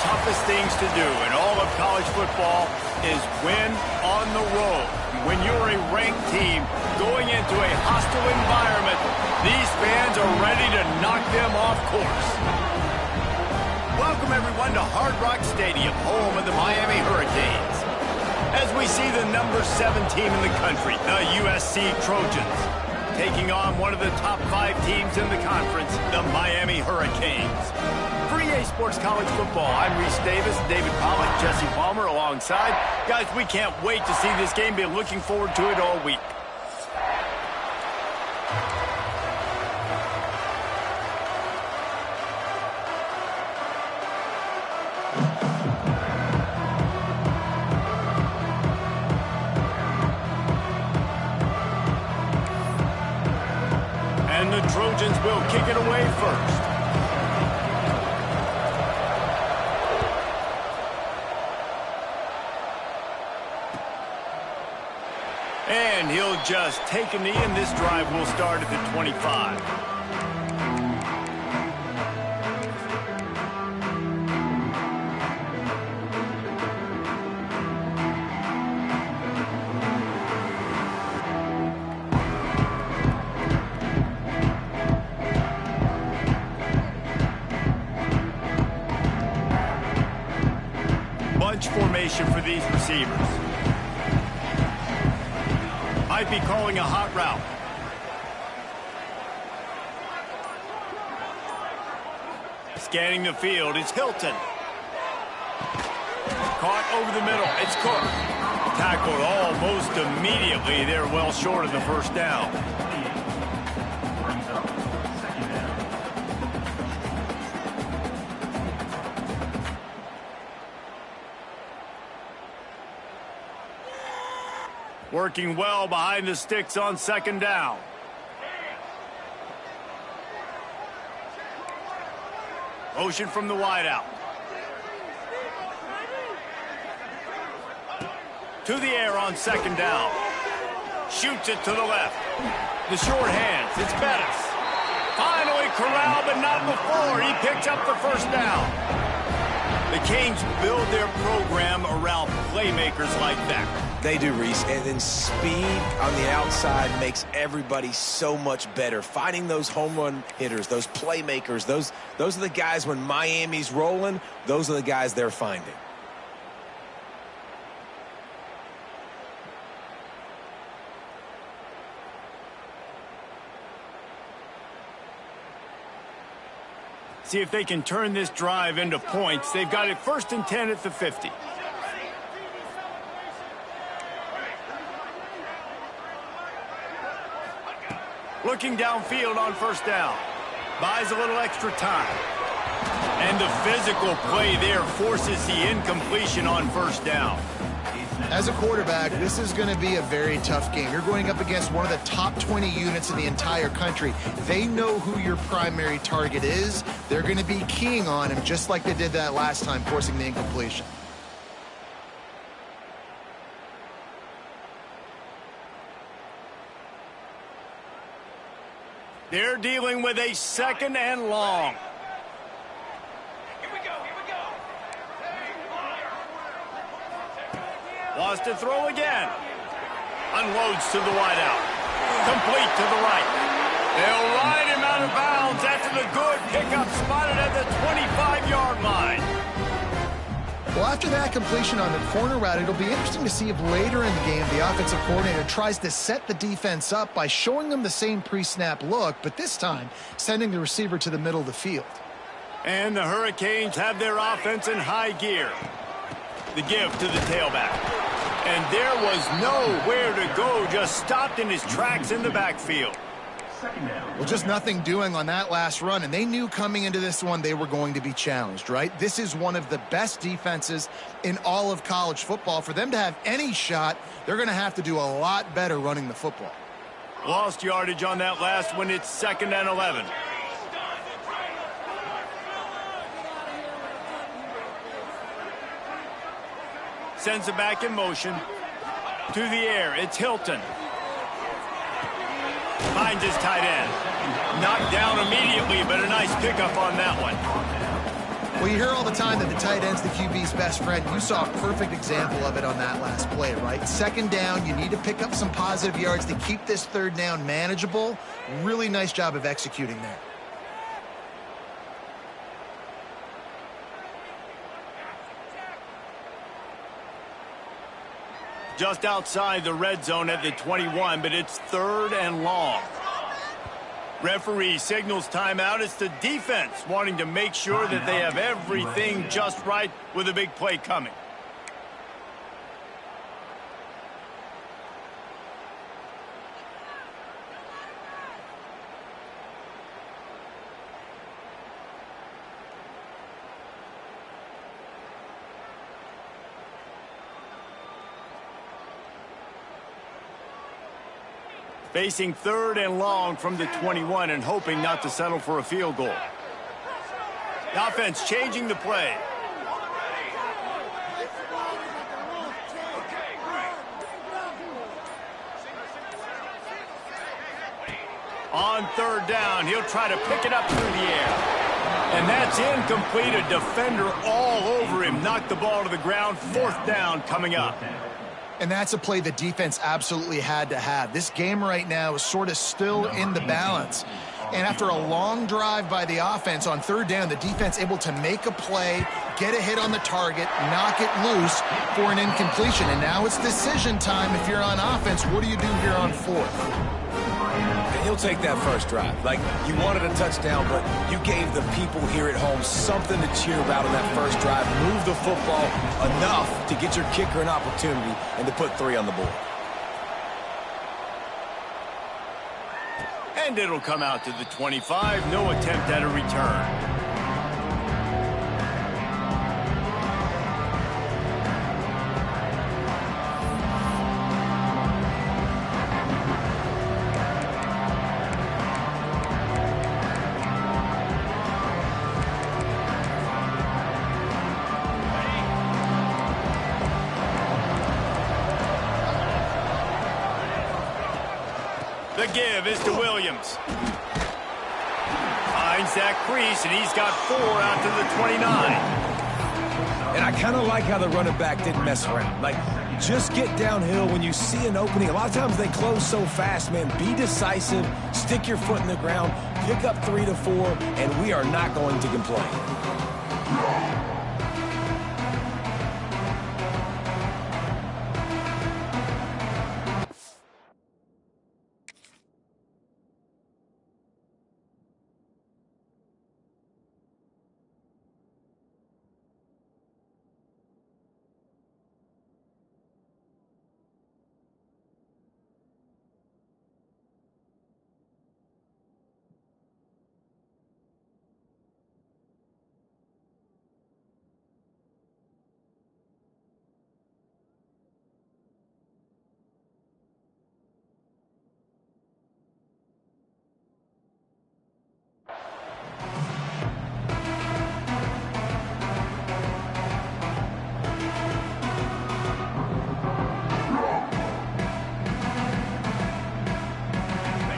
toughest things to do in all of college football is win on the road. When you're a ranked team going into a hostile environment, these fans are ready to knock them off course. Welcome, everyone, to Hard Rock Stadium, home of the Miami Hurricanes. As we see the number 7 team in the country, the USC Trojans, taking on one of the top 5 teams in the conference, the Miami Hurricanes. For EA Sports College Football, I'm Reese Davis, David Pollack, Jesse Palmer alongside. Guys, we can't wait to see this game. Been looking forward to it all week. And the Trojans will kick it away first. And he'll just take a knee, and this drive will start at the 25. Bunch formation for these receivers. Might be calling a hot route. Scanning the field, it's Hilton. Caught over the middle, it's Cook. Tackled almost immediately. They're well short of the first down. Working well behind the sticks on second down. Motion from the wideout. To the air on second down. Shoots it to the left. The short hands, it's Bettis. Finally corralled, but not before. He picks up the first down. The Canes build their program around playmakers like that. They do, Reese, and then speed on the outside makes everybody so much better. Finding those home run hitters, those playmakers, those are the guys when Miami's rolling, those are the guys they're finding. See if they can turn this drive into points. They've got it 1st and 10 at the 50. Looking downfield on first down. Buys a little extra time. And the physical play there forces the incompletion on first down. As a quarterback, this is going to be a very tough game. You're going up against one of the top 20 units in the entire country. They know who your primary target is. They're going to be keying on him just like they did that last time, forcing the incompletion. They're dealing with a 2nd and long. Wants to throw again. Unloads to the wideout. Complete to the right. They'll ride him out of bounds after the good pickup spotted at the 25-yard line. Well, after that completion on the corner route, it'll be interesting to see if later in the game the offensive coordinator tries to set the defense up by showing them the same pre-snap look, but this time sending the receiver to the middle of the field. And the Hurricanes have their offense in high gear. The give to the tailback. And there was nowhere to go, just stopped in his tracks in the backfield. Well, just nothing doing on that last run, and they knew coming into this one they were going to be challenged, right? This is one of the best defenses in all of college football. For them to have any shot, they're going to have to do a lot better running the football. Lost yardage on that last one. It's 2nd and 11. Sends it back in motion. To the air, it's Hilton. Finds his tight end. Knocked down immediately, but a nice pickup on that one. Well, you hear all the time that the tight end's the QB's best friend. You saw a perfect example of it on that last play, right? Second down, you need to pick up some positive yards to keep this third down manageable. Really nice job of executing there. Just outside the red zone at the 21, but it's 3rd and long. Referee signals timeout. It's the defense wanting to make sure that they have everything just right with a big play coming. Facing 3rd and long from the 21 and hoping not to settle for a field goal. The offense changing the play. On 3rd down, he'll try to pick it up through the air. And that's incomplete. A defender all over him. Knocked the ball to the ground. 4th down coming up. And that's a play the defense absolutely had to have. This game right now is sort of still in the balance. And after a long drive by the offense on 3rd down, the defense able to make a play, get a hit on the target, knock it loose for an incompletion. And now it's decision time if you're on offense. What do you do here on 4th? And he'll take that first drive. Like, you wanted a touchdown, but you gave the people here at home something to cheer about in that first drive. Move the football enough to get your kicker an opportunity and to put 3 on the board. And it'll come out to the 25. No attempt at a return. The give is to Williams. Finds that crease, and he's got 4 out to the 29. And I kind of like how the running back didn't mess around. Like, just get downhill when you see an opening. A lot of times they close so fast, man. Be decisive, stick your foot in the ground, pick up 3 to 4, and we are not going to complain.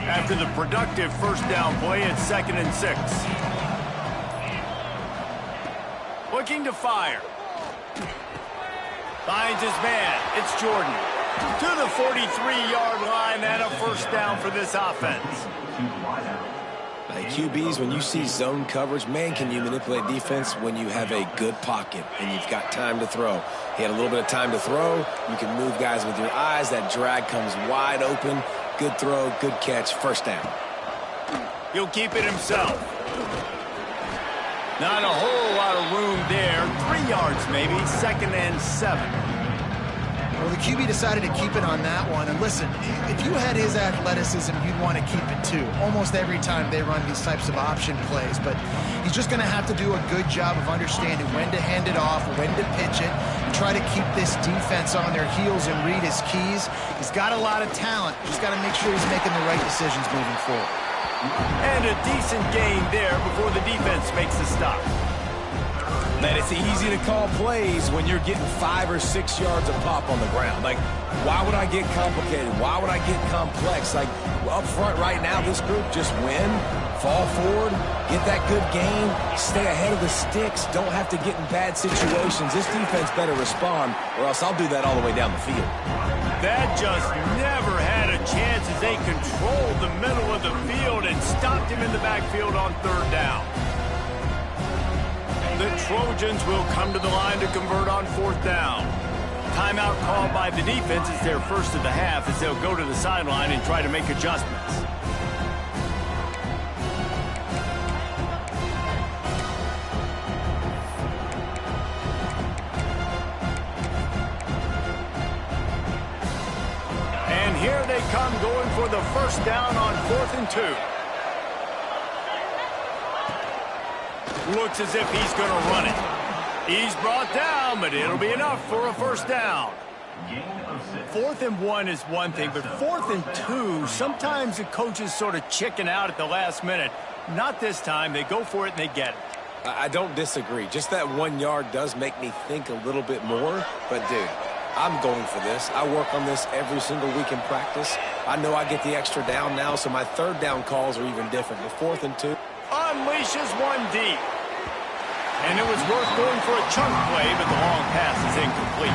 After the productive first down play, it's 2nd and 6. Looking to fire. Finds his man. It's Jordan. To the 43-yard line and a first down for this offense. Like QBs, when you see zone coverage, man, can you manipulate defense when you have a good pocket and you've got time to throw. He had a little bit of time to throw. You can move guys with your eyes. That drag comes wide open. Good throw, good catch, first down. He'll keep it himself. Not a whole lot of room there. 3 yards maybe, 2nd and 7. Well, the QB decided to keep it on that one. And listen, if you had his athleticism, you'd want to keep it too. Almost every time they run these types of option plays. But he's just going to have to do a good job of understanding when to hand it off, when to pitch it, and try to keep this defense on their heels and read his keys. He's got a lot of talent. Just got to make sure he's making the right decisions moving forward. And a decent gain there before the defense makes the stop. Man, it's easy to call plays when you're getting 5 or 6 yards of pop on the ground. Like, why would I get complicated? Why would I get complex? Like, up front right now, this group just win fall forward, get that good gain, stay ahead of the sticks, don't have to get in bad situations. This defense better respond, or else I'll do that all the way down the field. That just never had a chance as they controlled the middle of the field and stopped him in the backfield on third down. The Trojans will come to the line to convert on fourth down. Timeout called by the defense. It's their first of the half as they'll go to the sideline and try to make adjustments. And here they come going for the first down on 4th and 2. Looks as if he's going to run it. He's brought down, but it'll be enough for a first down. 4th and 1 is one thing, but 4th and 2, sometimes the coaches sort of chicken out at the last minute. Not this time. They go for it and they get it. I don't disagree. Just that 1 yard does make me think a little bit more. But, dude, I'm going for this. I work on this every single week in practice. I know I get the extra down now, so my third down calls are even different. The 4th and 2. Unleashes one deep. And it was worth going for a chunk play, but the long pass is incomplete.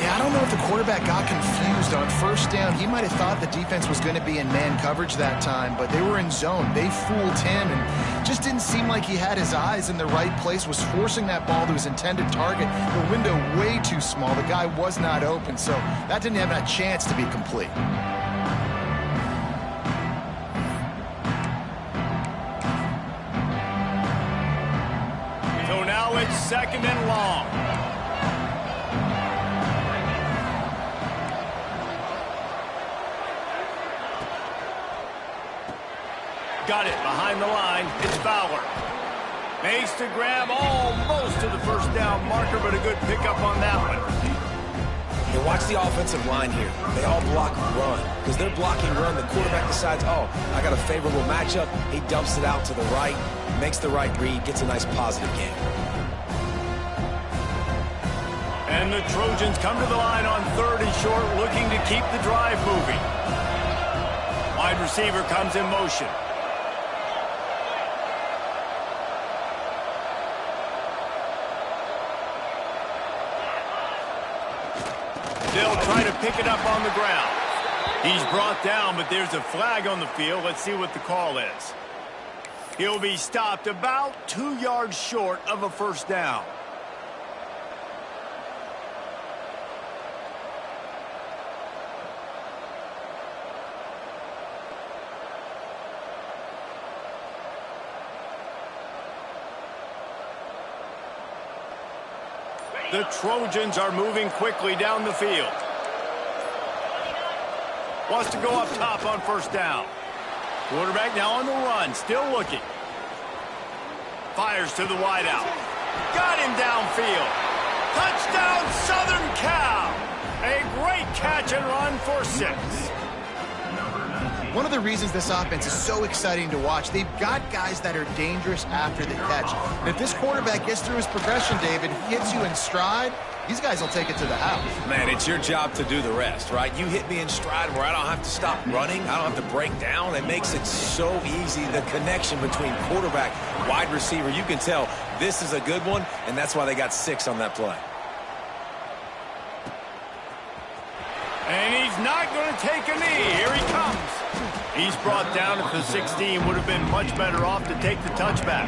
Yeah, I don't know if the quarterback got confused on first down. He might have thought the defense was going to be in man coverage that time, but they were in zone. They fooled him and just didn't seem like he had his eyes in the right place, was forcing that ball to his intended target. The window way too small. The guy was not open, so that didn't have a chance to be complete. So now it's 2nd and long. Got it behind the line. It's Fowler. Makes the grab almost to the first down marker, but a good pickup on that one. And watch the offensive line here. They all block run. Because they're blocking run, the quarterback decides, oh, I got a favorable matchup. He dumps it out to the right, makes the right read, gets a nice positive gain. And the Trojans come to the line on 3rd and short, looking to keep the drive moving. Wide receiver comes in motion. They'll try to pick it up on the ground. He's brought down, but there's a flag on the field. Let's see what the call is. He'll be stopped about 2 yards short of a first down. The Trojans are moving quickly down the field. Wants to go up top on first down. Quarterback now on the run, still looking. Fires to the wideout. Got him downfield. Touchdown, Southern Cal. A great catch and run for 6. One of the reasons this offense is so exciting to watch, they've got guys that are dangerous after the catch. And if this quarterback gets through his progression, David, if he hits you in stride, these guys will take it to the house. Man, it's your job to do the rest, right? You hit me in stride where I don't have to stop running. I don't have to break down. It makes it so easy, the connection between quarterback, wide receiver. You can tell this is a good one, and that's why they got 6 on that play. And he's not going to take a knee. Here he comes. He's brought down at the 16. Would have been much better off to take the touchback.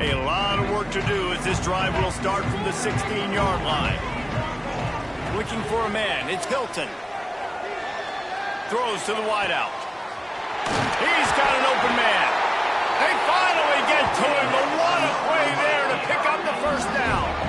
A lot of work to do as this drive will start from the 16-yard line. Looking for a man. It's Hilton. Throws to the wideout. He's got an open man. They finally get to him, but what a play there to pick up the first down.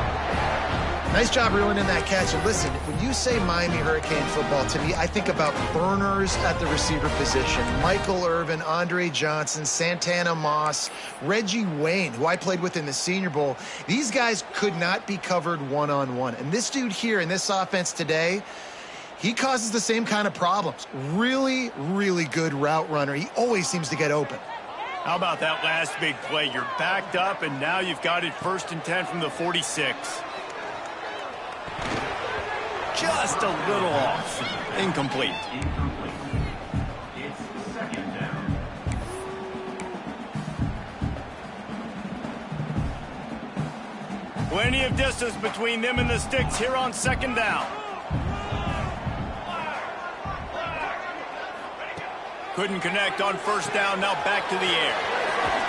Nice job reeling in that catch. And listen, when you say Miami Hurricane football, to me, I think about burners at the receiver position. Michael Irvin, Andre Johnson, Santana Moss, Reggie Wayne, who I played with in the Senior Bowl. These guys could not be covered one-on-one. And this dude here in this offense today, he causes the same kind of problems. Really, really good route runner. He always seems to get open. How about that last big play? You're backed up, and now you've got it 1st and 10 from the 46. Just a little off. Incomplete. It's 2nd down. Plenty of distance between them and the sticks here on 2nd down. Couldn't connect on 1st down, now back to the air.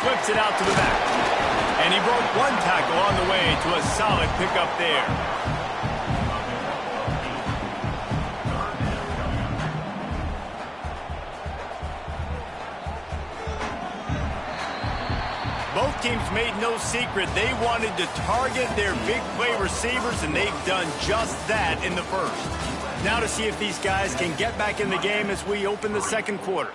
Flips it out to the back. And he broke one tackle on the way to a solid pickup there. Both teams made no secret they wanted to target their big play receivers, and they've done just that in the 1st. Now to see if these guys can get back in the game as we open the 2nd quarter.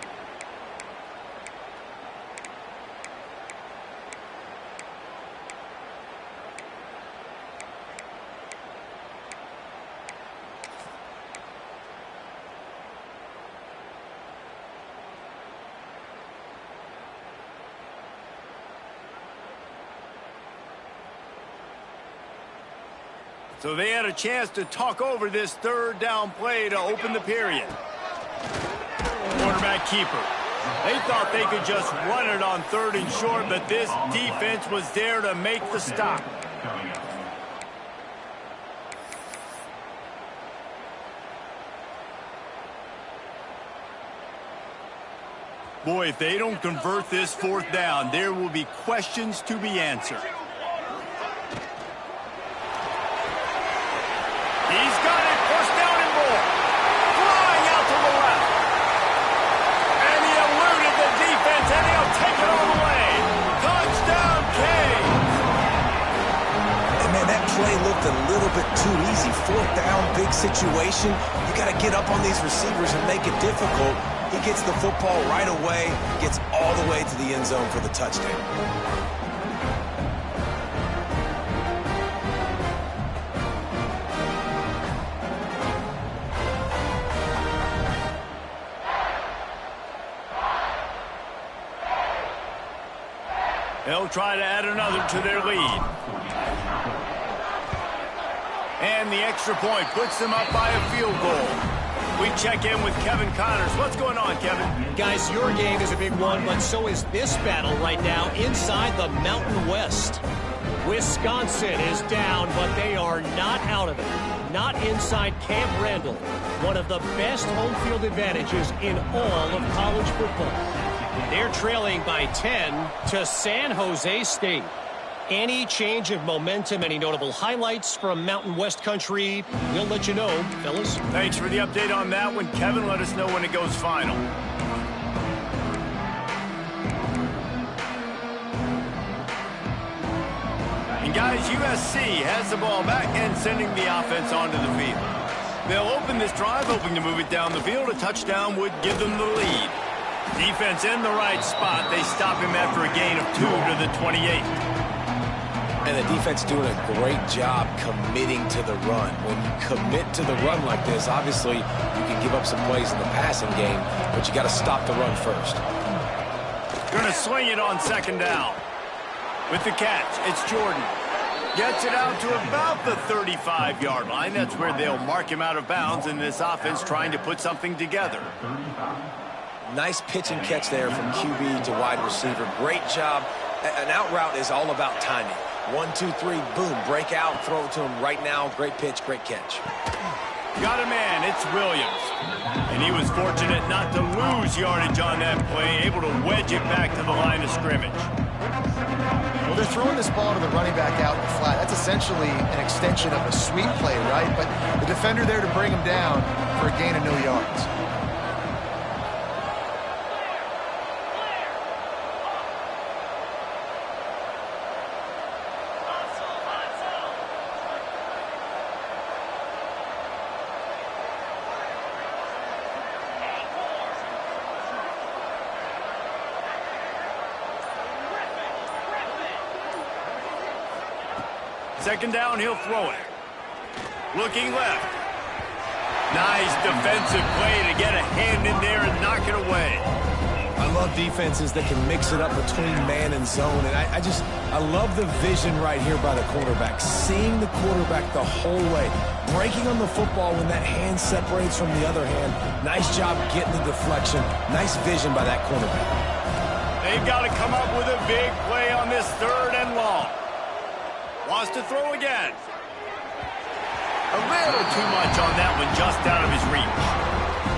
So they had a chance to talk over this 3rd down play to open the period. Quarterback keeper. They thought they could just run it on 3rd and short, but this defense was there to make the stop. Boy, if they don't convert this 4th down, there will be questions to be answered. He's got it, 1st down and more. Flying out to the left. And he eluded the defense, and he'll take it all the way. Touchdown, Canes. And man, that play looked a little bit too easy. 4th down, big situation. You got to get up on these receivers and make it difficult. He gets the football right away, gets all the way to the end zone for the touchdown. They'll try to add another to their lead. And the extra point puts them up by a field goal. We check in with Kevin Connors. What's going on, Kevin? Guys, your game is a big one, but so is this battle right now inside the Mountain West. Wisconsin is down, but they are not out of it. Not inside Camp Randall, one of the best home field advantages in all of college football. They're trailing by 10 to San Jose State. Any change of momentum, any notable highlights from Mountain West country, we'll let you know, fellas. Thanks for the update on that one, Kevin. Let us know when it goes final. And guys, USC has the ball back and sending the offense onto the field. They'll open this drive, hoping to move it down the field. A touchdown would give them the lead. Defense in the right spot. They stop him after a gain of 2 to the 28. And the defense doing a great job committing to the run. When you commit to the run like this, obviously you can give up some plays in the passing game, but you got to stop the run first. Going to swing it on 2nd down. With the catch, it's Jordan. Gets it out to about the 35-yard line. That's where they'll mark him out of bounds in this offense trying to put something together. Nice pitch and catch there from QB to wide receiver. Great job. An out route is all about timing. 1, 2, 3, boom, break out, throw it to him right now. Great pitch, great catch. Got a man, it's Williams. And he was fortunate not to lose yardage on that play, able to wedge it back to the line of scrimmage. Well, they're throwing this ball to the running back out in the flat. That's essentially an extension of a sweep play, right? But the defender there to bring him down for a gain of no yards. Second down, he'll throw it. Looking left. Nice defensive play to get a hand in there and knock it away. I love defenses that can mix it up between man and zone, and I love the vision right here by the quarterback, seeing the quarterback the whole way, breaking on the football when that hand separates from the other hand. Nice job getting the deflection. Nice vision by that quarterback. They've got to come up with a big play on this 3rd and long. Wants to throw again. A little too much on that one, just out of his reach.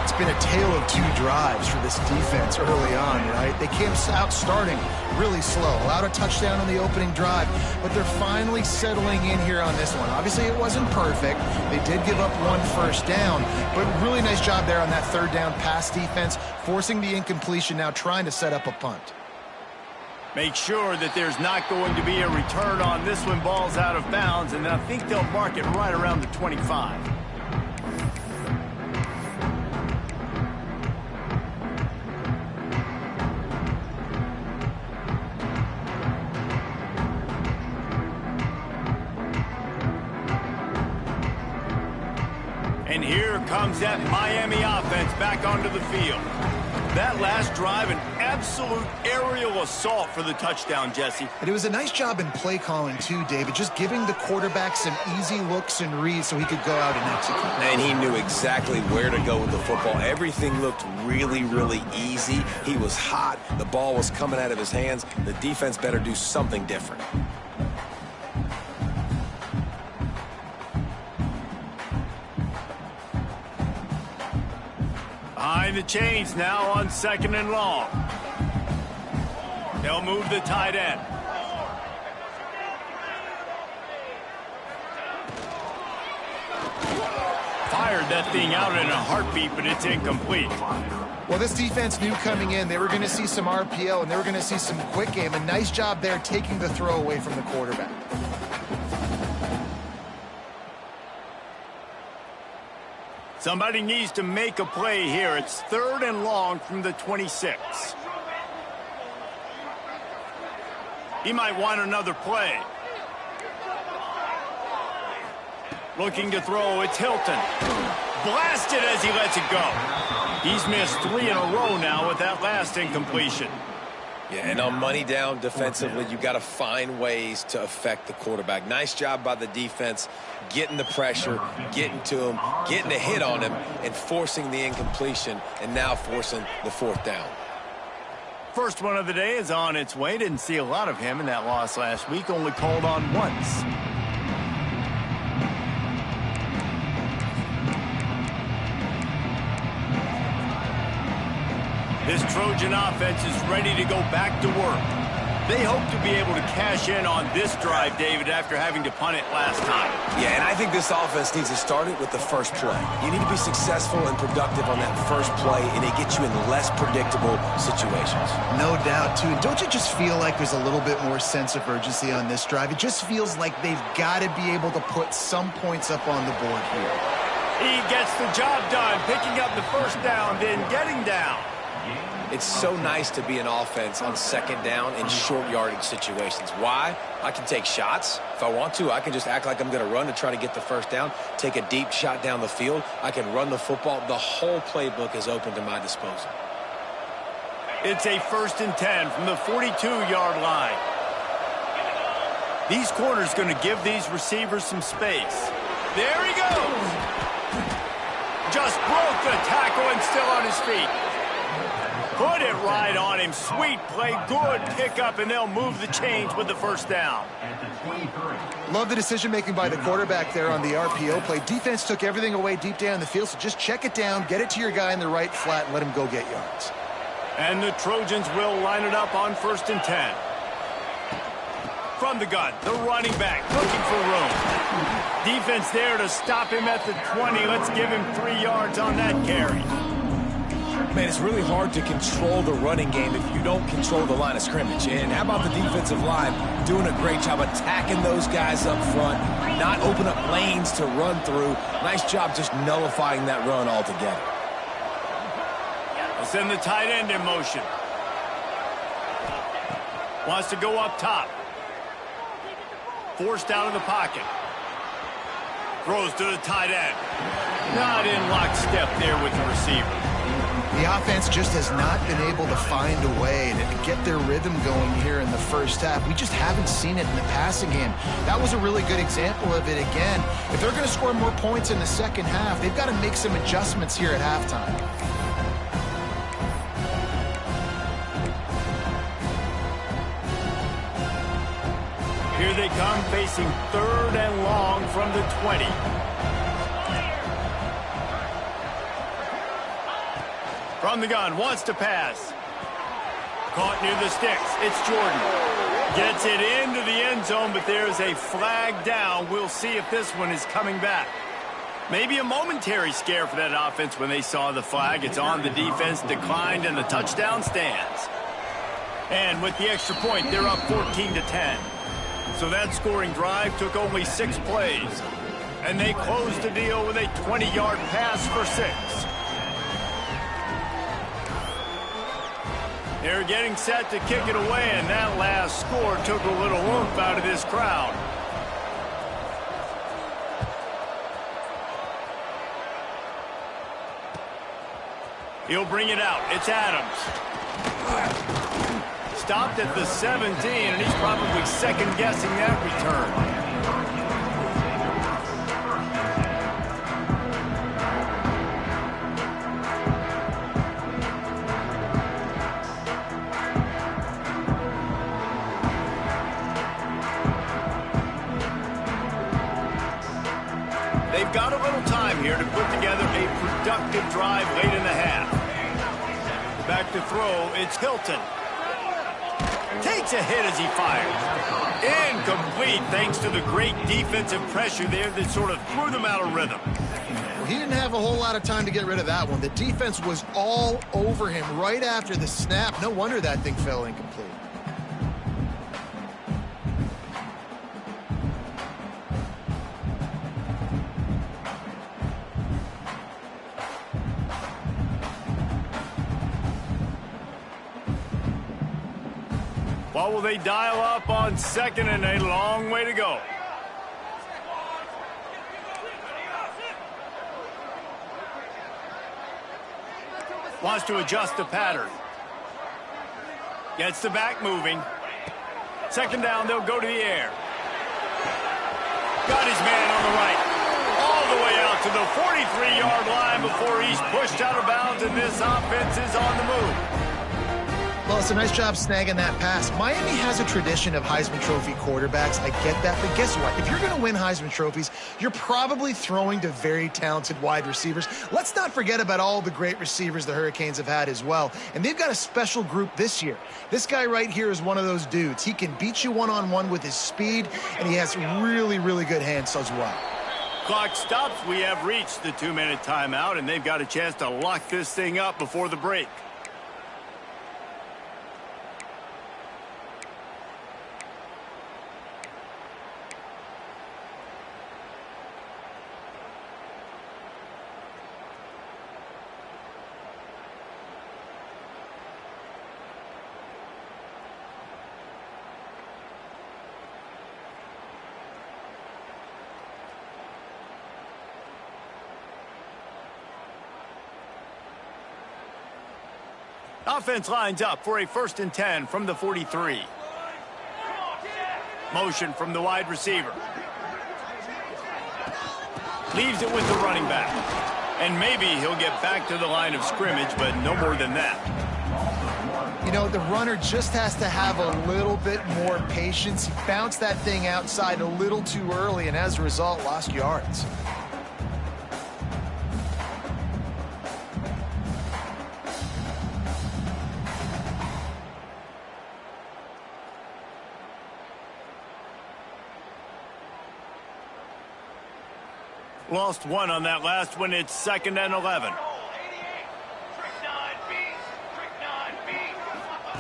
It's been a tale of 2 drives for this defense early on, right? They came out starting really slow, allowed a touchdown on the opening drive, but they're finally settling in here on this one. Obviously, it wasn't perfect. They did give up 1 first down, but really nice job there on that 3rd down pass defense, forcing the incompletion, now trying to set up a punt. Make sure that there's not going to be a return on this one. Ball's out of bounds, and I think they'll mark it right around the 25. And here comes that Miami offense back onto the field. That last drive, an absolute aerial assault for the touchdown, Jesse. And it was a nice job in play calling too, David, just giving the quarterback some easy looks and reads so he could go out and execute. And he knew exactly where to go with the football. Everything looked really, really easy. He was hot. The ball was coming out of his hands. The defense better do something different. Behind the chains now on 2nd and long. They'll move the tight end. Fired that thing out in a heartbeat, but it's incomplete. Well, this defense knew coming in they were going to see some RPO and they were going to see some quick game. A nice job there taking the throw away from the quarterback. Somebody needs to make a play here. It's 3rd and long from the 26. He might want another play. Looking to throw, it's Hilton. Blasted as he lets it go. He's missed 3 in a row now with that last incompletion. Yeah, and on money down defensively, you got to find ways to affect the quarterback. Nice job by the defense, getting the pressure, getting to him, getting a hit on him, and forcing the incompletion, and now forcing the 4th down. First one of the day is on its way. Didn't see a lot of him in that loss last week, only called on once. This Trojan offense is ready to go back to work. They hope to be able to cash in on this drive, David, after having to punt it last time. Yeah, and I think this offense needs to start it with the first play. You need to be successful and productive on that first play, and it gets you in less predictable situations. No doubt, too. And don't you just feel like there's a little bit more sense of urgency on this drive? It just feels like they've got to be able to put some points up on the board here. He gets the job done, picking up the first down, then getting down. It's so nice to be an offense on 2nd down in short yardage situations. Why? I can take shots. If I want to, I can just act like I'm going to run to try to get the first down, take a deep shot down the field. I can run the football. The whole playbook is open to my disposal. It's a 1st and 10 from the 42-yard line. These corners going to give these receivers some space. There he goes. Just broke the tackle and still on his feet. Put it right on him. Sweet play. Good pickup, and they'll move the chains with the first down. Love the decision-making by the quarterback there on the RPO play. Defense took everything away deep down the field, so just check it down, get it to your guy in the right flat, and let him go get yards. And the Trojans will line it up on 1st and 10. From the gun, the running back looking for room. Defense there to stop him at the 20. Let's give him 3 yards on that carry. Man, it's really hard to control the running game if you don't control the line of scrimmage. And how about the defensive line doing a great job attacking those guys up front, not open up lanes to run through. Nice job just nullifying that run altogether. They'll send the tight end in motion. Wants to go up top. Forced out of the pocket. Throws to the tight end. Not in lockstep there with the receiver. The offense just has not been able to find a way to get their rhythm going here in the first half. We just haven't seen it in the passing game. That was a really good example of it again. If they're going to score more points in the second half, they've got to make some adjustments here at halftime. Here they come, facing 3rd and long from the 20. From the gun, wants to pass. Caught near the sticks. It's Jordan. Gets it into the end zone, but there's a flag down. We'll see if this one is coming back. Maybe a momentary scare for that offense when they saw the flag. It's on the defense, declined, and the touchdown stands. And with the extra point, they're up 14-10. So that scoring drive took only 6 plays. And they closed the deal with a 20-yard pass for 6. They're getting set to kick it away, and that last score took a little oomph out of this crowd. He'll bring it out. It's Adams. Stopped at the 17, and he's probably second-guessing that return. They've got a little time here to put together a productive drive late in the half. Back to throw, it's Hilton. Takes a hit as he fires. Incomplete thanks to the great defensive pressure there that sort of threw them out of rhythm. Well, he didn't have a whole lot of time to get rid of that one. The defense was all over him right after the snap. No wonder that thing fell incomplete. What will they dial up on second, and a long way to go? Wants to adjust the pattern. Gets the back moving. Second down, they'll go to the air. Got his man on the right. All the way out to the 43-yard line before he's pushed out of bounds, and this offense is on the move. Well, it's a nice job snagging that pass. Miami has a tradition of Heisman Trophy quarterbacks. I get that, but guess what? If you're going to win Heisman Trophies, you're probably throwing to very talented wide receivers. Let's not forget about all the great receivers the Hurricanes have had as well, and they've got a special group this year. This guy right here is one of those dudes. He can beat you one-on-one with his speed, and he has really, really good hands as well. Clock stops. We have reached the 2-minute timeout, and they've got a chance to lock this thing up before the break. Offense lines up for a 1st and 10 from the 43. Motion from the wide receiver. Leaves it with the running back. And maybe he'll get back to the line of scrimmage, but no more than that. You know, the runner just has to have a little bit more patience. He bounced that thing outside a little too early, and as a result, lost yards. Lost one on that last one. It's 2nd and 11.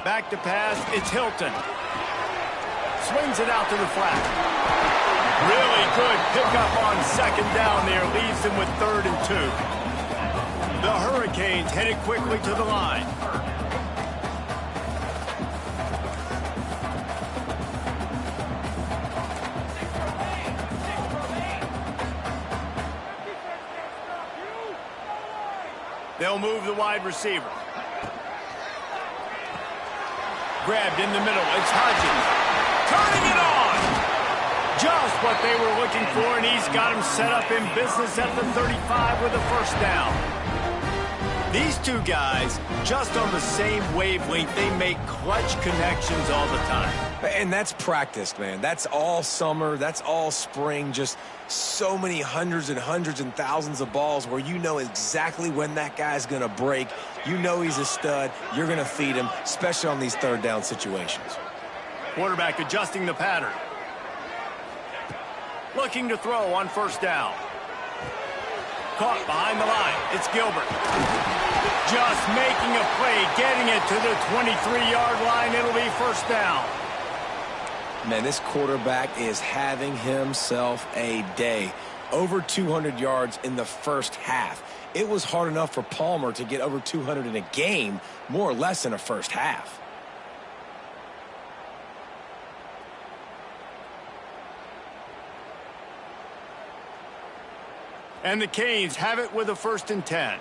Back to pass. It's Hilton. Swings it out to the flat. Really good pickup on 2nd down there. Leaves them with 3rd and 2. The Hurricanes headed quickly to the line. They'll move the wide receiver. Grabbed in the middle. It's Hodgins. Turning it on. Just what they were looking for, and he's got him set up in business at the 35 with a first down. These two guys, just on the same wavelength, they make clutch connections all the time. And that's practiced, man. That's all summer. That's all spring. Just so many hundreds and thousands of balls where you know exactly when that guy's going to break. You know he's a stud. You're going to feed him, especially on these third down situations. Quarterback adjusting the pattern. Looking to throw on first down. Caught behind the line. It's Gilbert. Just making a play, getting it to the 23-yard line. It'll be first down. Man, this quarterback is having himself a day. Over 200 yards in the first half. It was hard enough for Palmer to get over 200 in a game, more or less in a first half. And the Canes have it with a 1st and 10.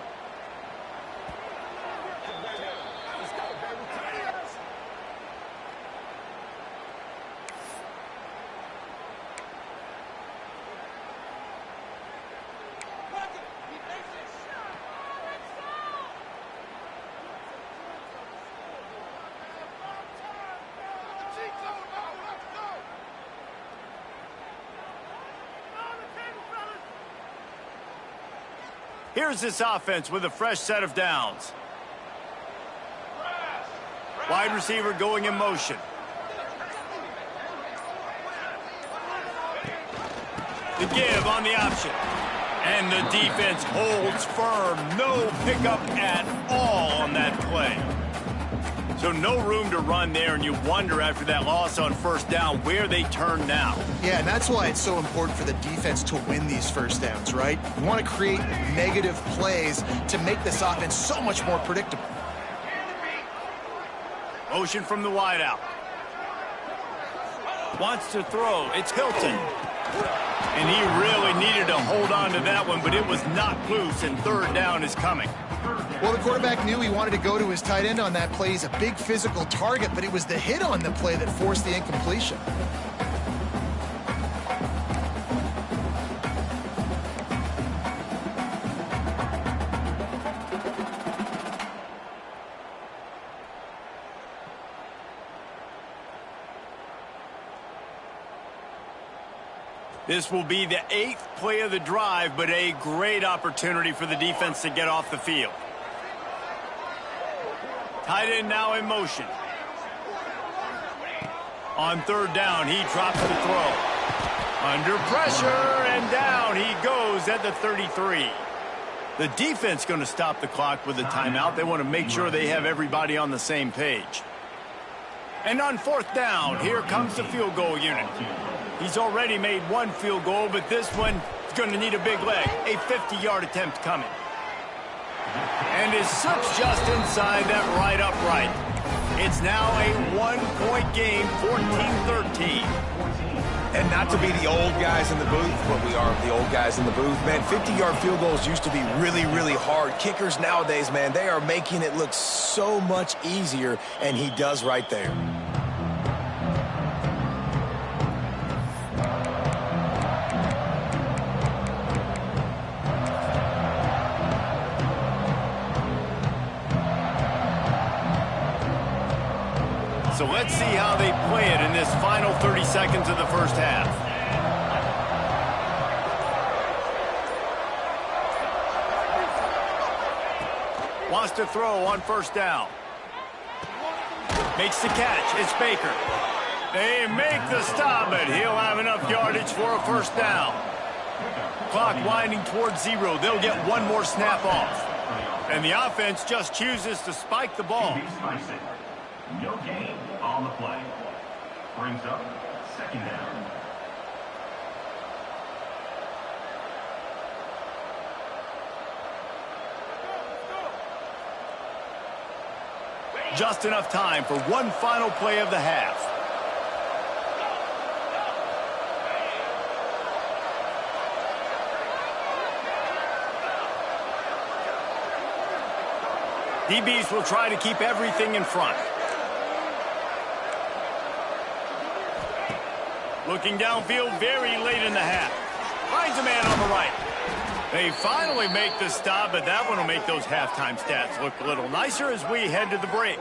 Here's this offense with a fresh set of downs. Wide receiver going in motion. The give on the option. And the defense holds firm. No pickup at all on that play. So no room to run there, and you wonder after that loss on first down where they turn now. Yeah, and that's why it's so important for the defense to win these first downs, right? You want to create negative plays to make this offense so much more predictable. Motion from the wideout. Wants to throw. It's Hilton. And he really needed to hold on to that one, but it was knocked loose, and third down is coming. Well, the quarterback knew he wanted to go to his tight end on that play. He's a big physical target, but it was the hit on the play that forced the incompletion. This will be the 8th play of the drive, but a great opportunity for the defense to get off the field. Tight end now in motion. On third down, he drops the throw. Under pressure, and down he goes at the 33. The defense going to stop the clock with a timeout. They want to make sure they have everybody on the same page. And on fourth down, here comes the field goal unit. He's already made one field goal, but this one is going to need a big leg. A 50-yard attempt coming. And it slips just inside that right upright. It's now a 1-point game, 14-13. And not to be the old guys in the booth, but we are the old guys in the booth, man. 50-yard field goals used to be really, really hard. Kickers nowadays, man, they are making it look so much easier, and he does right there. So let's see how they play it in this final 30 seconds of the first half. Wants to throw on first down. Makes the catch. It's Baker. They make the stop, but he'll have enough yardage for a first down. Clock winding towards 0. They'll get one more snap off. And the offense just chooses to spike the ball. No gain on the play. Brings up second down. Just enough time for one final play of the half. DBs will try to keep everything in front. Looking downfield very late in the half. Finds a man on the right. They finally make the stop, but that one will make those halftime stats look a little nicer as we head to the break.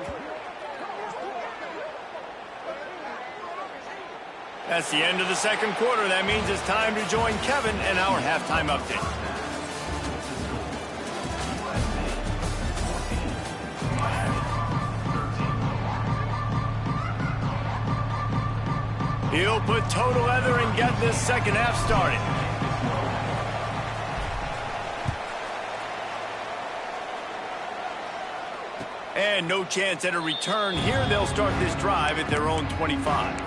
That's the end of the second quarter. That means it's time to join Kevin in our halftime update. He'll put total leather and get this second half started. And no chance at a return here. They'll start this drive at their own 25.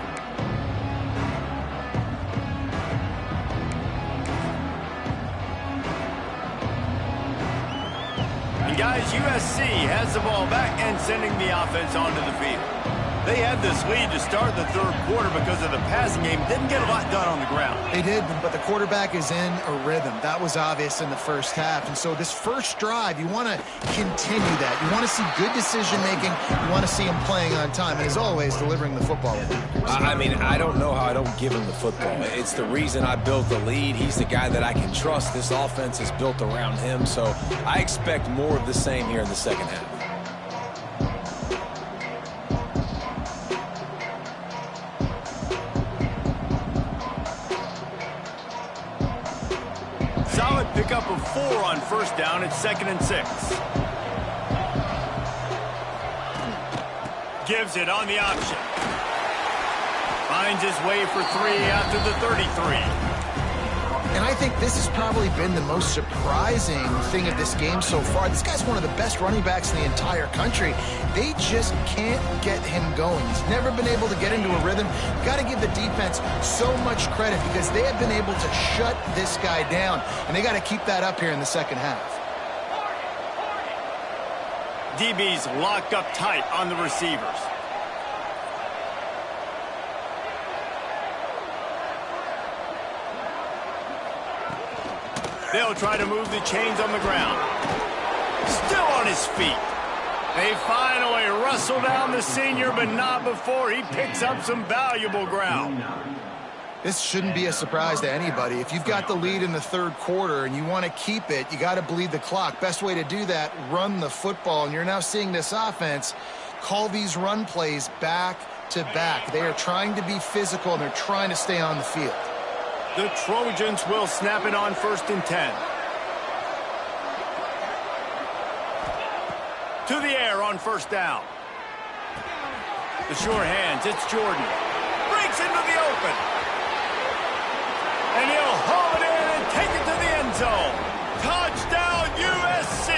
And guys, USC has the ball back and sending the offense onto the field. They had this lead to start the third quarter because of the passing game. Didn't get a lot done on the ground. They did, but the quarterback is in a rhythm. That was obvious in the first half. And so this first drive, you want to continue that. You want to see good decision-making. You want to see him playing on time. And as always, delivering the football. I mean, I don't know how I don't give him the football. It's the reason I built the lead. He's the guy that I can trust. This offense is built around him. So I expect more of the same here in the second half. Solid pickup of 4 on first down. It's 2nd and 6. Gives it on the option. Finds his way for 3 after the 33. And I think this has probably been the most surprising thing of this game so far. This guy's one of the best running backs in the entire country. They just can't get him going. He's never been able to get into a rhythm. You've got to give the defense so much credit because they have been able to shut this guy down. And they got to keep that up here in the second half. DB's locked up tight on the receivers. They'll try to move the chains on the ground. Still on his feet. They finally wrestle down the senior, but not before he picks up some valuable ground. This shouldn't be a surprise to anybody. If you've got the lead in the third quarter and you want to keep it, you got to bleed the clock. Best way to do that, run the football. And you're now seeing this offense call these run plays back to back. They are trying to be physical, and they're trying to stay on the field. The Trojans will snap it on 1st and 10. To the air on first down. The sure hands, it's Jordan. Breaks into the open. And he'll haul it in and take it to the end zone. Touchdown, USC.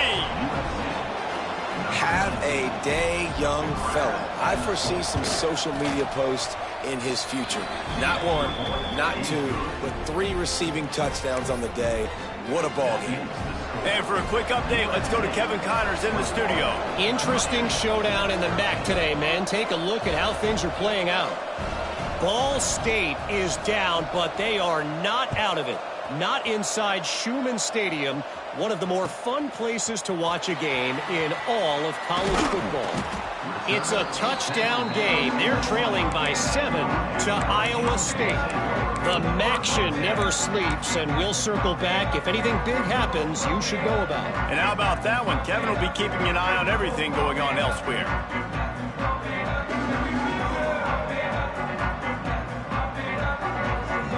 Have a day, young fella. I foresee some social media posts in his future. Not 1, not 2, but 3 receiving touchdowns on the day. What a ball game. And for a quick update, let's go to Kevin Connors in the studio. Interesting showdown in the MAC today, man. Take a look at how things are playing out. Ball State is down, but they are not out of it. Not inside Schumann Stadium, one of the more fun places to watch a game in all of college football. It's a touchdown game. They're trailing by 7 to Iowa State. The MACtion never sleeps, and we'll circle back. If anything big happens, you should know about it. And how about that one? Kevin will be keeping an eye on everything going on elsewhere.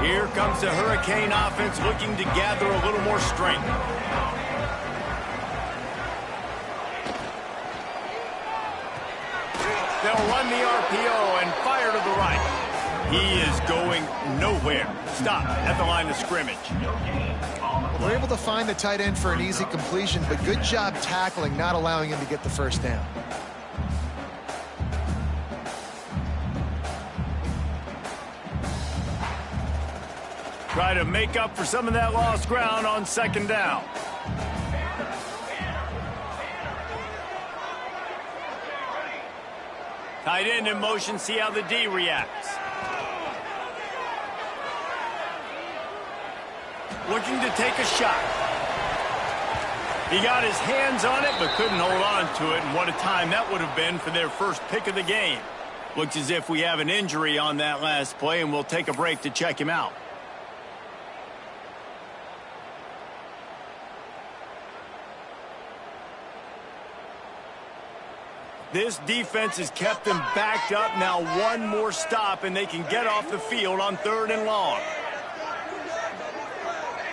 Here comes the Hurricane offense looking to gather a little more strength. They'll run the RPO and fire to the right. He is going nowhere. Stop at the line of scrimmage. Well, they're able to find the tight end for an easy completion, but good job tackling, not allowing him to get the first down. Try to make up for some of that lost ground on 2nd down. Tight end in motion, see how the D reacts. Looking to take a shot. He got his hands on it, but couldn't hold on to it, and what a time that would have been for their first pick of the game. Looks as if we have an injury on that last play, and we'll take a break to check him out. This defense has kept them backed up. Now one more stop, and they can get off the field on 3rd and long.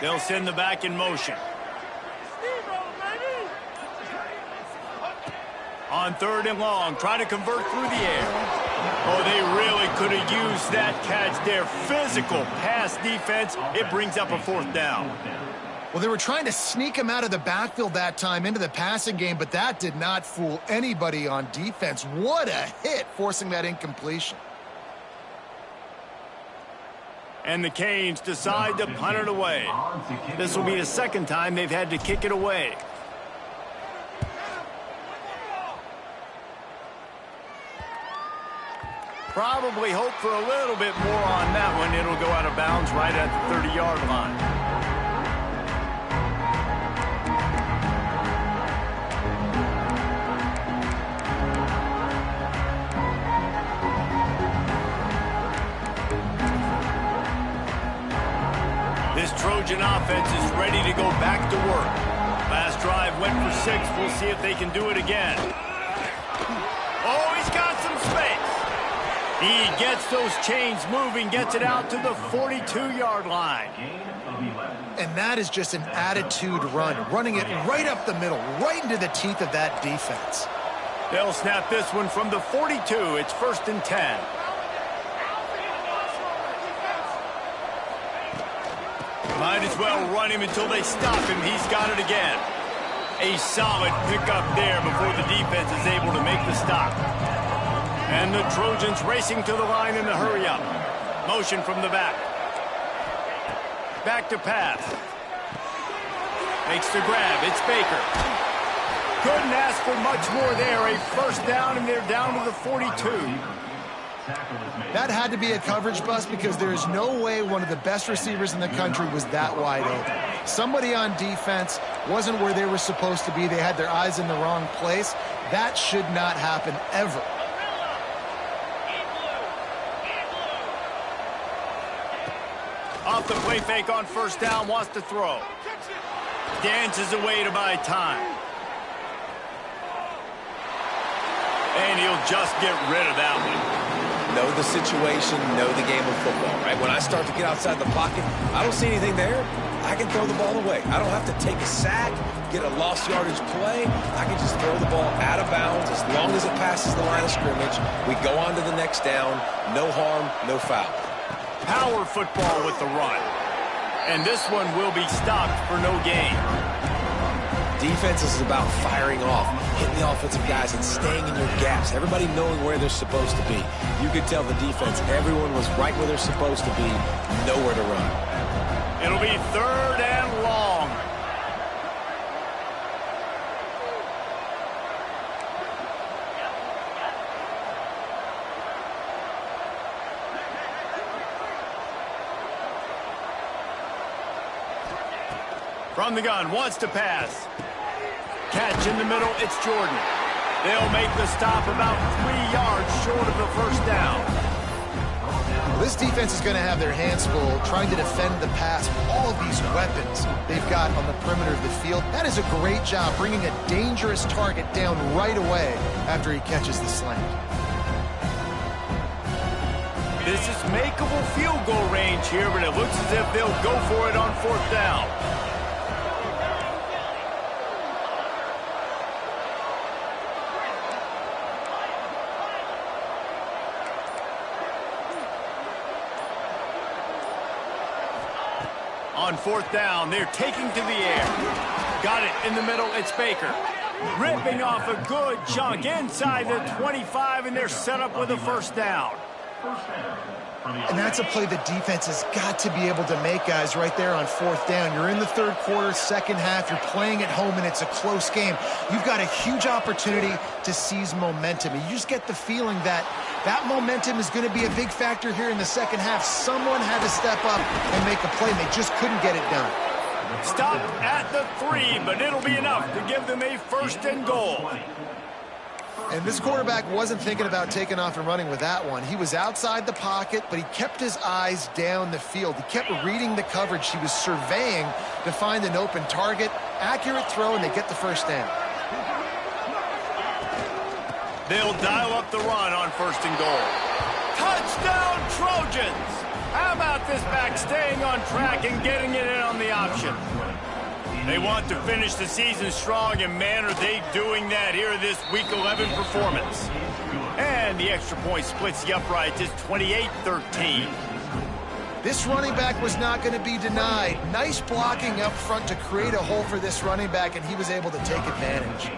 They'll send the back in motion. On 3rd and long, trying to convert through the air. Oh, they really could have used that catch there. Physical pass defense. It brings up a 4th down. Well, they were trying to sneak him out of the backfield that time into the passing game, but that did not fool anybody on defense. What a hit, forcing that incompletion. And the Canes decide to punt it away. This will be the 2nd time they've had to kick it away. Probably hope for a little bit more on that one. It'll go out of bounds right at the 30-yard line. This Trojan offense is ready to go back to work. Last drive went for 6. We'll see if they can do it again. Oh, he's got some space. He gets those chains moving, gets it out to the 42-yard line. And that is just an attitude run, running it right up the middle, right into the teeth of that defense. They'll snap this one from the 42. It's 1st and 10. Might as well run him until they stop him. He's got it again. A solid pickup there before the defense is able to make the stop. And the Trojans racing to the line in the hurry-up. Motion from the back. Back to pass. Makes the grab. It's Baker. Couldn't ask for much more there. A 1st down, and they're down to the 42. That had to be a coverage bust because there is no way one of the best receivers in the country was that wide open. Somebody on defense wasn't where they were supposed to be. They had their eyes in the wrong place. That should not happen ever. Off the play fake on 1st down, wants to throw. Dances away to buy time. And he'll just get rid of that one. Know the situation, know the game of football, right? When I start to get outside the pocket, I don't see anything there. I can throw the ball away. I don't have to take a sack, get a lost yardage play. I can just throw the ball out of bounds as long as it passes the line of scrimmage. We go on to the next down. No harm, no foul. Power football with the run. And this one will be stopped for no gain. Defense is about firing off, hitting the offensive guys and staying in your gaps. Everybody knowing where they're supposed to be. You could tell the defense, everyone was right where they're supposed to be, nowhere to run. It'll be 3rd and long. From the gun, wants to pass. Catch in the middle, it's Jordan. They'll make the stop about 3 yards short of the 1st down. This defense is going to have their hands full trying to defend the pass with all of these weapons they've got on the perimeter of the field. That is a great job bringing a dangerous target down right away after he catches the slant. This is makeable field goal range here, but it looks as if they'll go for it on 4th down. On 4th down, they're taking to the air. Got it in the middle, it's Baker. Ripping off a good chunk inside the 25, and they're set up with a 1st down. And that's a play the defense has got to be able to make, guys, right there on 4th down. You're in the 3rd quarter, 2nd half. You're playing at home, and it's a close game. You've got a huge opportunity to seize momentum. And you just get the feeling that that momentum is going to be a big factor here in the 2nd half. Someone had to step up and make a play, and they just couldn't get it done. Stopped at the 3, but it'll be enough to give them a 1st and goal. And this quarterback wasn't thinking about taking off and running with that one. He was outside the pocket, but he kept his eyes down the field. He kept reading the coverage. He was surveying to find an open target. Accurate throw, and they get the 1st down. They'll dial up the run on 1st and goal. Touchdown, Trojans! How about this back staying on track and getting it in on the option? They want to finish the season strong, and man, are they doing that here in this Week 11 performance. And the extra point splits the uprights. It's 28-13. This running back was not going to be denied. Nice blocking up front to create a hole for this running back, and he was able to take advantage.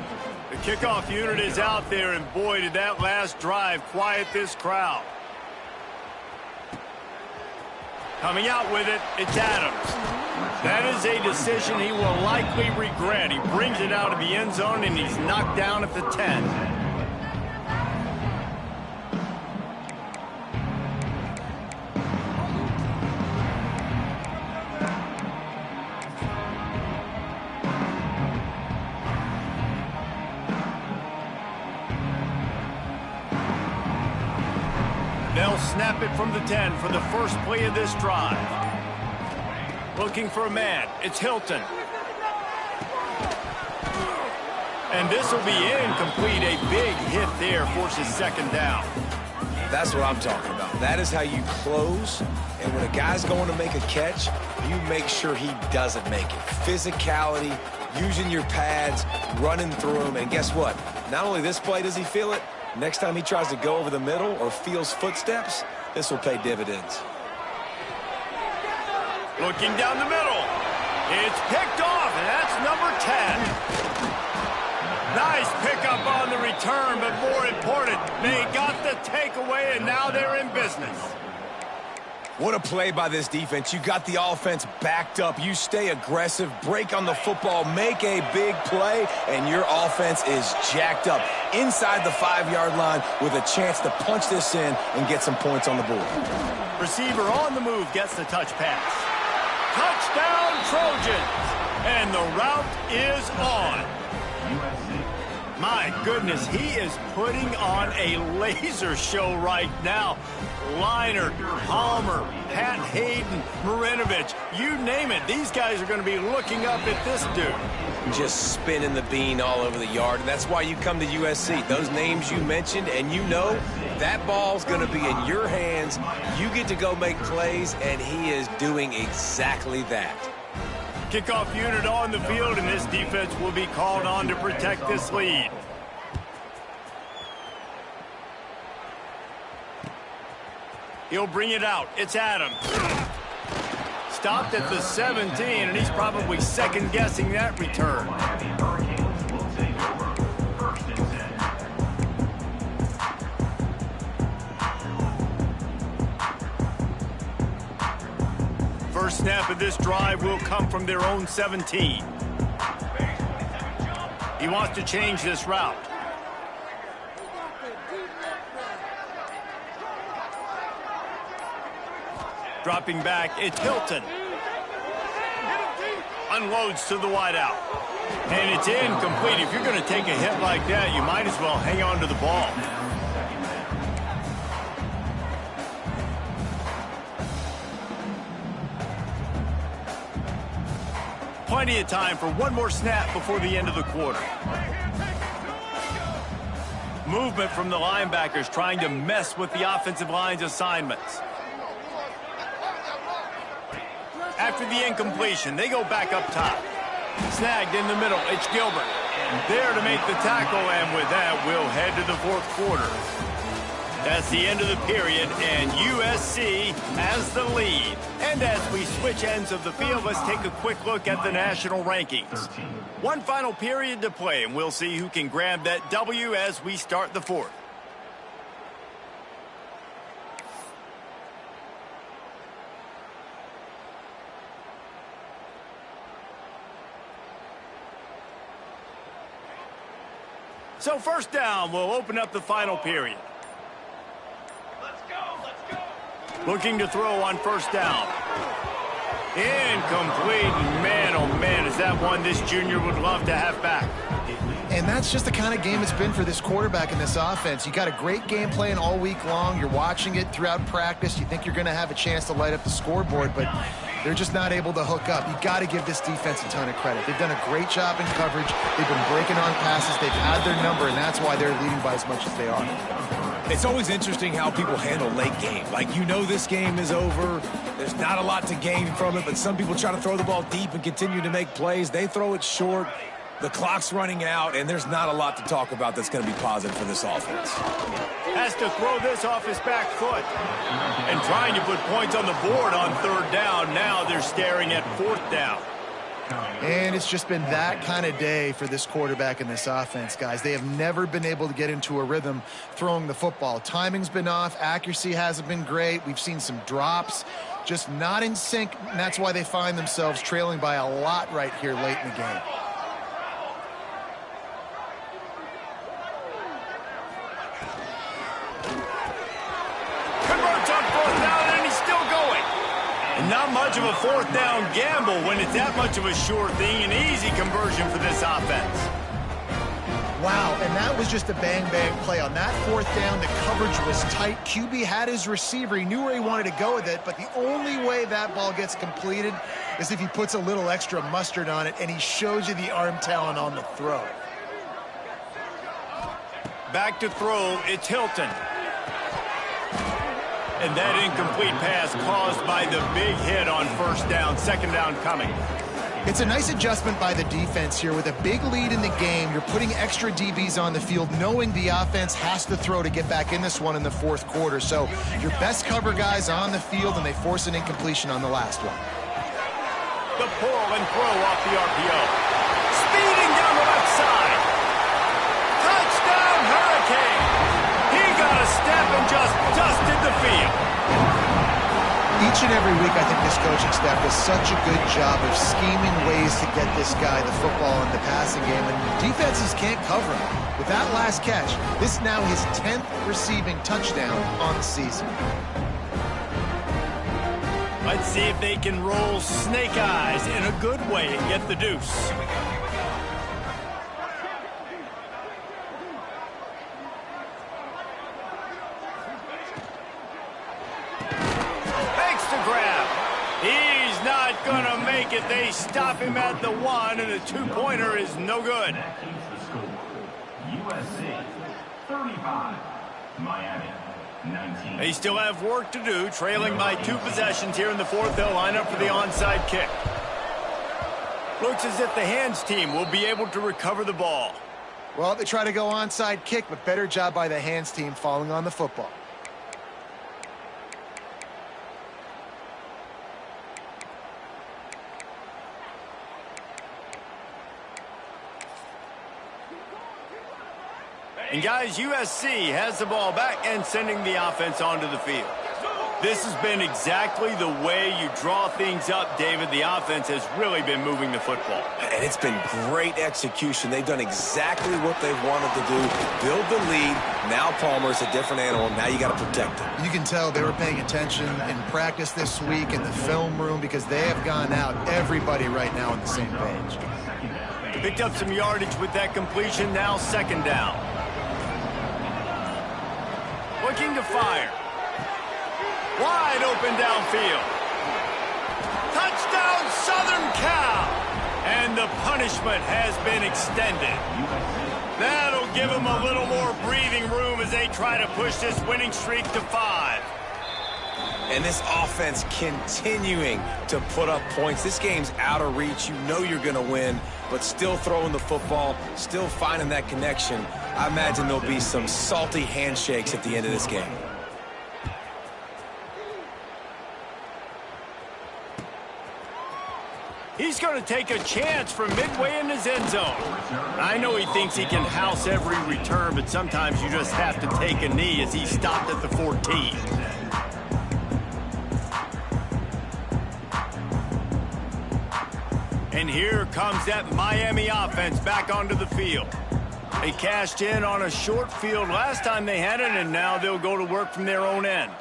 The kickoff unit is out there, and boy, did that last drive quiet this crowd. Coming out with it, it's Adams. That is a decision he will likely regret. He brings it out of the end zone, and he's knocked down at the 10. They'll snap it from the 10 for the first play of this drive. Looking for a man. It's Hilton. And this will be incomplete. A big hit there forces 2nd down. That's what I'm talking about. That is how you close. And when a guy's going to make a catch, you make sure he doesn't make it. Physicality, using your pads, running through them. And guess what? Not only this play does he feel it, next time he tries to go over the middle or feels footsteps, this will pay dividends. Looking down the middle. It's picked off, and that's number 10. Nice pickup on the return, but more important, they got the takeaway, and now they're in business. What a play by this defense. You got the offense backed up. You stay aggressive, break on the football, make a big play, and your offense is jacked up inside the 5-yard line with a chance to punch this in and get some points on the board. Receiver on the move gets the touch pass. Touchdown, Trojans! And the route is on. My goodness, he is putting on a laser show right now. Liner, Palmer, Pat Hayden, Marinovich, you name it. These guys are going to be looking up at this dude. Just spinning the bean all over the yard, and that's why you come to USC. Those names you mentioned, and you know that ball's going to be in your hands. You get to go make plays, and he is doing exactly that. Kickoff unit on the field, and this defense will be called on to protect this lead. He'll bring it out. It's Adams. Stopped at the 17, and he's probably second-guessing that return. First snap of this drive will come from their own 17. He wants to change this route. Dropping back, it's Hilton. Unloads to the wideout. And it's incomplete. If you're going to take a hit like that, you might as well hang on to the ball. Plenty of time for one more snap before the end of the quarter. Movement from the linebackers trying to mess with the offensive line's assignments. After the incompletion, they go back up top. Snagged in the middle, it's Gilbert. There to make the tackle, and with that, we'll head to the 4th quarter. That's the end of the period, and USC has the lead. And as we switch ends of the field, let's take a quick look at the national rankings. One final period to play, and we'll see who can grab that W as we start the 4th. So first down, we'll open up the final period. Looking to throw on first down. Incomplete. Man, oh man, is that one this junior would love to have back. And that's just the kind of game it's been for this quarterback in this offense. You got a great game plan all week long. You're watching it throughout practice. You think you're going to have a chance to light up the scoreboard, but they're just not able to hook up. You got to give this defense a ton of credit. They've done a great job in coverage. They've been breaking on passes. They've had their number, and that's why they're leading by as much as they are. It's always interesting how people handle late game. Like, you know this game is over. There's not a lot to gain from it, but some people try to throw the ball deep and continue to make plays. They throw it short. The clock's running out, and there's not a lot to talk about that's going to be positive for this offense. Has to throw this off his back foot. And trying to put points on the board on third down. Now they're staring at fourth down. And it's just been that kind of day for this quarterback in this offense, guys. They have never been able to get into a rhythm throwing the football. Timing's been off. Accuracy hasn't been great. We've seen some drops. Just not in sync, and that's why they find themselves trailing by a lot right here late in the game. Not much of a fourth down gamble when it's that much of a sure thing. An easy conversion for this offense. Wow, and that was just a bang-bang play. On that fourth down, the coverage was tight. QB had his receiver. He knew where he wanted to go with it, but the only way that ball gets completed is if he puts a little extra mustard on it, and he shows you the arm talent on the throw. Back to throw, it's Hilton. And that incomplete pass caused by the big hit on first down. Second down coming. It's a nice adjustment by the defense here. With a big lead in the game, you're putting extra DBs on the field, knowing the offense has to throw to get back in this one in the fourth quarter. So your best cover guys on the field, and they force an incompletion on the last one. The pull and throw off the RPO. Speeding down the left side. Touchdown, Hurricane. He got a step and just dusted the field. Each and every week, I think this coaching staff does such a good job of scheming ways to get this guy the football in the passing game, and defenses can't cover him. With that last catch, this is now his 10th receiving touchdown on the season. Let's see if they can roll snake eyes in a good way and get the deuce. Gonna make it. They stop him at the one, and a two-pointer is no good. USC 35, Miami 19. They still have work to do, trailing by 2 possessions here in the fourth. They'll line up for the onside kick. Looks as if the hands team will be able to recover the ball. Well, they try to go onside kick, but better job by the hands team falling on the football. And guys, USC has the ball back and sending the offense onto the field. This has been exactly the way you draw things up, David. The offense has really been moving the football. And it's been great execution. They've done exactly what they wanted to do. Build the lead. Now Palmer's a different animal. Now you got to protect him. You can tell they were paying attention in practice this week in the film room, because they have gone out, everybody right now on the same page. Picked up some yardage with that completion. Now second down. Looking to fire. Wide open downfield. Touchdown, Southern Cal. And the punishment has been extended. That'll give them a little more breathing room as they try to push this winning streak to 5. And this offense continuing to put up points. This game's out of reach. You know you're going to win, but still throwing the football, still finding that connection. I imagine there'll be some salty handshakes at the end of this game. He's going to take a chance from midway in his end zone. I know he thinks he can house every return, but sometimes you just have to take a knee as he stopped at the 14. And here comes that Miami offense back onto the field. They cashed in on a short field last time they had it, and now they'll go to work from their own end.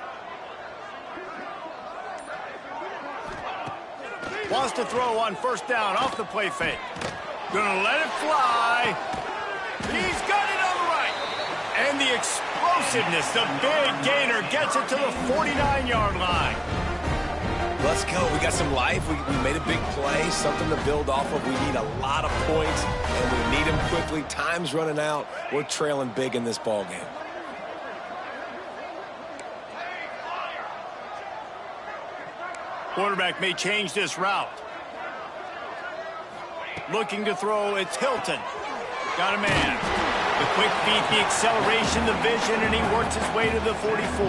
Wants to throw on first down off the play fake. Gonna let it fly. He's got it on the right. And the explosiveness, the big Gator gets it to the 49-yard line. Let's go. We got some life. We made a big play, something to build off of. We need a lot of points, and we need them quickly. Time's running out. We're trailing big in this ball game. Quarterback may change this route. Looking to throw, it's Hilton. Got a man. The quick feet, the acceleration, the vision, and he works his way to the 44.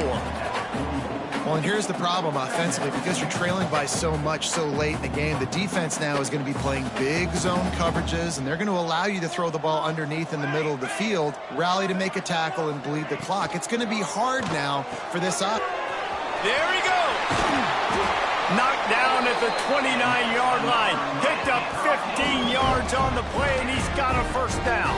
Well, and here's the problem offensively. Because you're trailing by so much so late in the game, the defense now is going to be playing big zone coverages, and they're going to allow you to throw the ball underneath in the middle of the field, rally to make a tackle, and bleed the clock. It's going to be hard now for this up. There he goes. Knocked down at the 29-yard line. Picked up 15 yards on the play, and he's got a first down.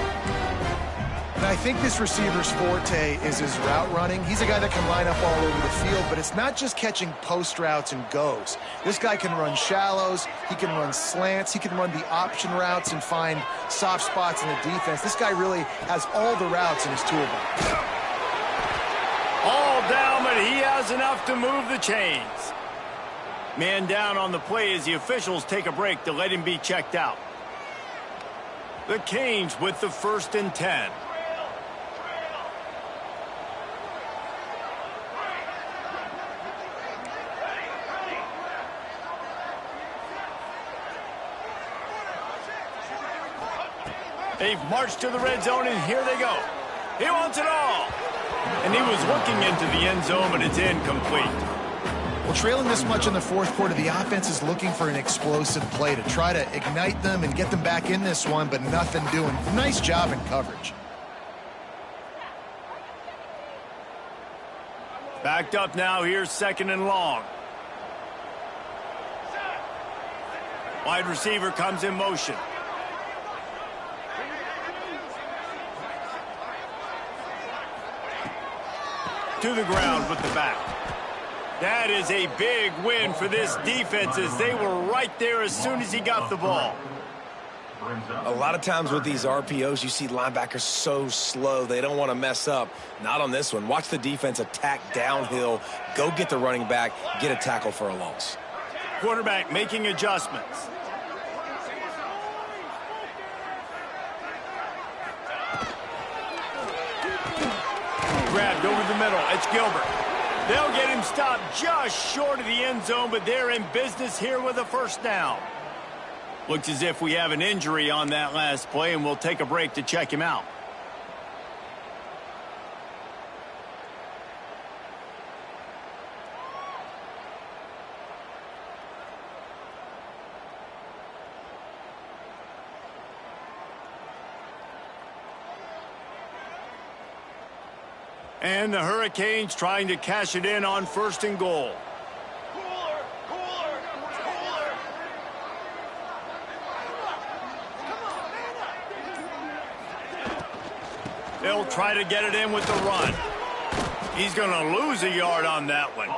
And I think this receiver's forte is his route running. He's a guy that can line up all over the field, but it's not just catching post routes and goes. This guy can run shallows, he can run slants, he can run the option routes and find soft spots in the defense. This guy really has all the routes in his toolbox. All down, but he has enough to move the chains. Man down on the play as the officials take a break to let him be checked out. The Canes with the 1st and 10. They've marched to the red zone, and here they go. He wants it all. And he was looking into the end zone, but it's incomplete. Well, trailing this much in the fourth quarter, the offense is looking for an explosive play to try to ignite them and get them back in this one, but nothing doing. Nice job in coverage. Backed up now. Here's 2nd and long. Wide receiver comes in motion. To the ground with the back. That is a big win for this defense as they were right there as soon as he got the ball. A lot of times with these RPOs, you see linebackers so slow. They don't want to mess up. Not on this one. Watch the defense attack downhill, go get the running back, get a tackle for a loss. Quarterback making adjustments. Grabbed over the middle. It's Gilbert. They'll get him stopped just short of the end zone, but they're in business here with a first down. Looks as if we have an injury on that last play, and we'll take a break to check him out. And the Hurricanes trying to cash it in on 1st and goal. They'll try to get it in with the run. He's going to lose a yard on that one.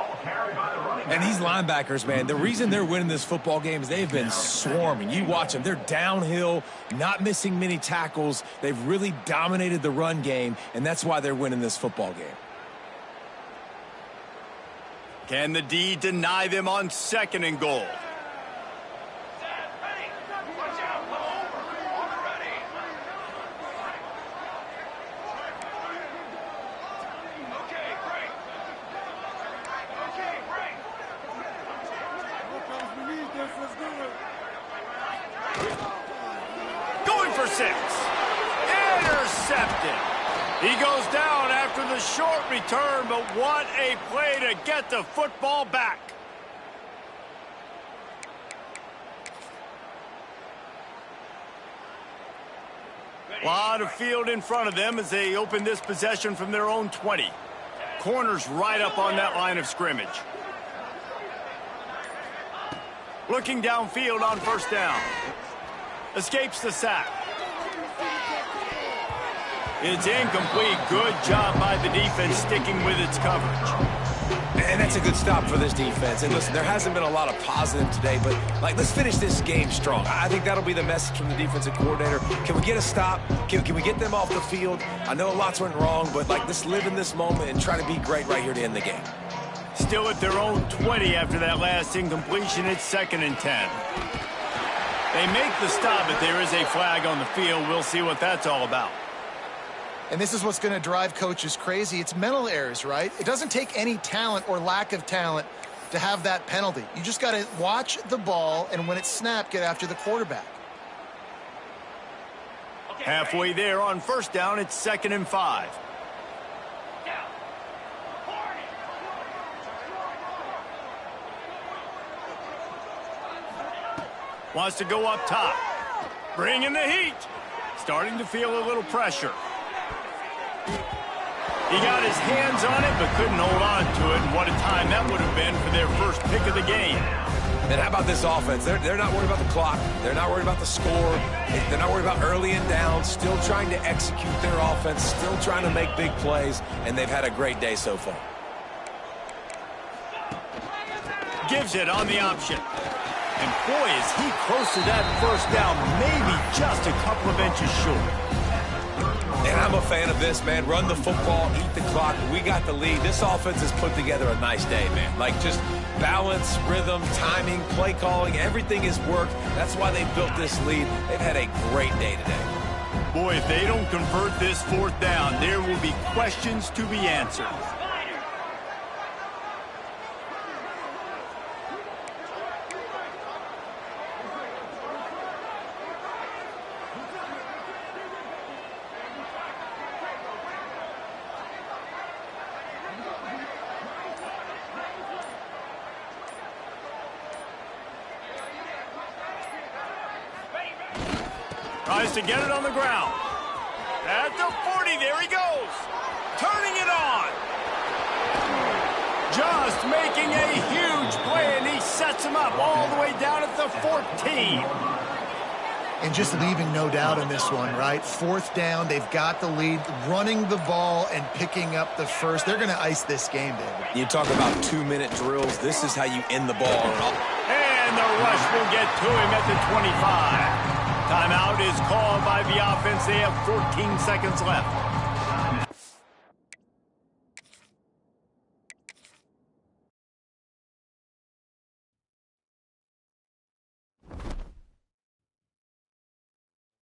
And these linebackers, man, the reason they're winning this football game is they've been swarming. You watch them. They're downhill, not missing many tackles. They've really dominated the run game, and that's why they're winning this football game. Can the D deny them on 2nd and goal? Going for 6. Intercepted. He goes down after the short return, but what a play to get the football back. A lot of field in front of them as they open this possession from their own 20. Corners right up on that line of scrimmage. Looking downfield on first down. Escapes the sack. It's incomplete. Good job by the defense sticking with its coverage. And That's a good stop for this defense. And listen, there hasn't been a lot of positive today, but let's finish this game strong. I think that'll be the message from the defensive coordinator. Can we get a stop? Can we get them off the field? I know lots went wrong, but let's live in this moment and try to be great right here to end the game. Still at their own 20 after that last incompletion. It's 2nd and 10. They make the stop, but there is a flag on the field. We'll see what that's all about. And this is what's going to drive coaches crazy. It's mental errors, right? It doesn't take any talent or lack of talent to have that penalty. You just got to watch the ball, and when it's snapped, get after the quarterback. Halfway there on 1st down, it's 2nd and 5. Wants to go up top. Bringing the heat. Starting to feel a little pressure. He got his hands on it, but couldn't hold on to it. And what a time that would have been for their first pick of the game. And how about this offense? They're not worried about the clock. They're not worried about the score. They're not worried about early and down. Still trying to execute their offense. Still trying to make big plays. And they've had a great day so far. Gives it on the option. And boy, is he close to that 1st down. Maybe just a couple of inches short. And I'm a fan of this, man. Run the football, eat the clock. We got the lead. This offense has put together a nice day, man. Just balance, rhythm, timing, play calling, everything has worked. That's why they built this lead. They've had a great day today. Boy, if they don't convert this 4th down, there will be questions to be answered. Tries to get it on the ground. At the 40, there he goes. Turning it on. Just making a huge play, and he sets him up all the way down at the 14. And just leaving no doubt in this one, right? 4th down, they've got the lead, running the ball and picking up the first. They're going to ice this game, David. You talk about 2-minute drills. This is how you end the ball. And the rush will get to him at the 25. Timeout is called by the offense. They have 14 seconds left.